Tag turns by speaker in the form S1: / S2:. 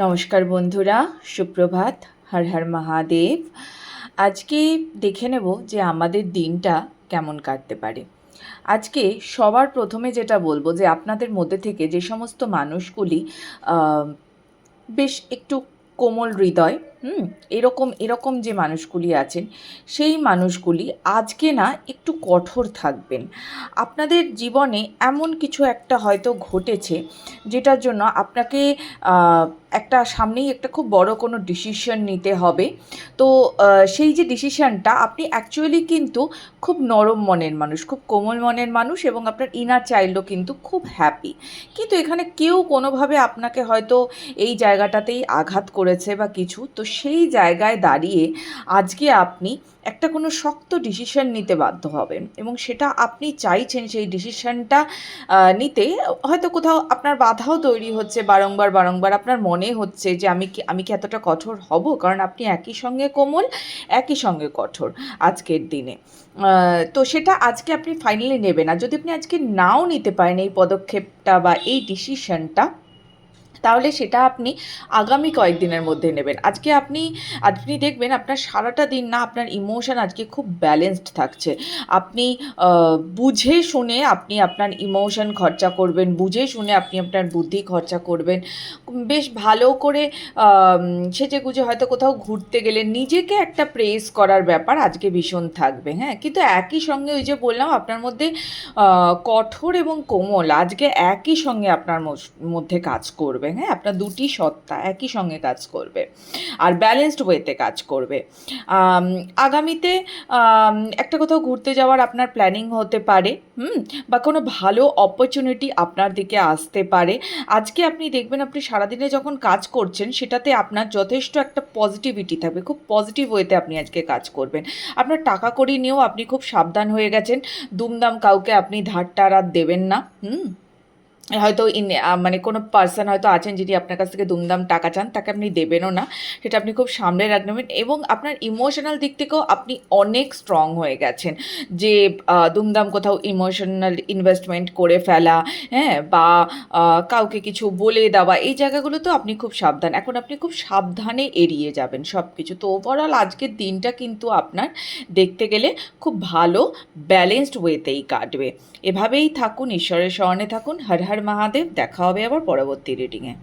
S1: নমস্কার বন্ধুরা, সুপ্রভাত। হর হর মহাদেব। আজকে দেখে নেব যে আমাদের দিনটা কেমন কাটতে পারে। আজকে সবার প্রথমে যেটা বলবো যে আপনাদের মধ্যে থেকে যে সমস্ত মানুষগুলি বেশ একটু কোমল হৃদয়, এরকম যে মানুষগুলি আছেন, সেই মানুষগুলি আজকে না একটু কঠোর থাকবেন। আপনাদের জীবনে এমন কিছু একটা হয়তো ঘটেছে যেটার জন্য আপনাকে একটা সামনেই একটা খুব বড় কোনো ডিসিশন নিতে হবে। তো সেই যে ডিসিশনটা, আপনি অ্যাকচুয়ালি কিন্তু খুব নরম মনের মানুষ, খুব কোমল মনের মানুষ, এবং আপনার ইনার চাইল্ডও কিন্তু খুব হ্যাপি। কিন্তু এখানে কেউ কোনোভাবে আপনাকে হয়তো এই জায়গাটাতেই আঘাত করেছে বা কিছু, তো সেই জায়গায় দাঁড়িয়ে আজকে আপনি একটা কোনো শক্ত ডিসিশন নিতে বাধ্য হবেন, এবং সেটা আপনি চাইছেন সেই ডিসিশনটা নিতে। হয়তো কোথাও আপনার বাধাও তৈরি হচ্ছে, বারংবার আপনার মনে হচ্ছে যে আমি কি এতটা কঠোর হব, কারণ আপনি একই সঙ্গে কোমল, একই সঙ্গে কঠোর আজকের দিনে। তো সেটা আজকে আপনি ফাইনালি নেবেন। আর যদি আপনি আজকে নাও নিতে পারেন এই পদক্ষেপটা বা এই ডিসিশনটা, তাহলে সেটা আপনি আগামী কয়েকদিনের মধ্যে নেবেন। আজকে আপনি দেখবেন আপনার সারাটা দিন না আপনার ইমোশন আজকে খুব ব্যালেন্সড থাকছে। আপনি বুঝে শুনে আপনি আপনার ইমোশন খরচা করবেন, বুঝে শুনে আপনি আপনার বুদ্ধি খরচা করবেন। বেশ ভালো করে সেজেগুজে হয়তো কোথাও ঘুরতে গেলে নিজেকে একটা প্রেস করার ব্যাপার আজকে ভীষণ থাকবে। হ্যাঁ, কিন্তু একই সঙ্গে ওই যে বললাম আপনার মধ্যে কঠোর এবং কোমল আজকে একই সঙ্গে আপনার মধ্যে কাজ করবে। হ্যাঁ, আপনার দুটি সত্তা একই সঙ্গে কাজ করবে আর ব্যালেন্সড ওয়েতে কাজ করবে। আগামীতে একটা কোথাও ঘুরতে যাওয়ার আপনার প্ল্যানিং হতে পারে, বা কোনো ভালো অপরচুনিটি আপনার দিকে আসতে পারে। আজকে আপনি দেখবেন আপনি সারাদিনে যখন কাজ করছেন সেটাতে আপনার যথেষ্ট একটা পজিটিভিটি থাকবে, খুব পজিটিভ ওয়েতে আপনি আজকে কাজ করবেন। আপনার টাকা কড়ি নিয়েও আপনি খুব সাবধান হয়ে গেছেন। দুমদাম কাউকে আপনি ধার টার আর দেবেন না। হয়তো মানে কোনো পার্সন হয়তো আছেন যিনি আপনার কাছ থেকে দুমদাম টাকা চান, তাকে আপনি দেবেনও না। সেটা আপনি খুব সামলে রাখবেন, এবং আপনার ইমোশনাল দিক থেকেও আপনি অনেক স্ট্রং হয়ে গেছেন। যে দুমদাম কোথাও ইমোশনাল ইনভেস্টমেন্ট করে ফেলা, হ্যাঁ, বা কাউকে কিছু বলে দেওয়া, এই জায়গাগুলোতেও আপনি খুব সাবধান। এখন আপনি খুব সাবধানে এড়িয়ে যাবেন সব কিছু। তো ওভারঅল আজকের দিনটা কিন্তু আপনার দেখতে গেলে খুব ভালো ব্যালেন্সড ওয়েতেই কাটবে। এভাবেই থাকুন, ঈশ্বরের শরণে থাকুন। হর হর মহাদেব। দেখা হবে আবার পরবর্তী রিডিংয়ে।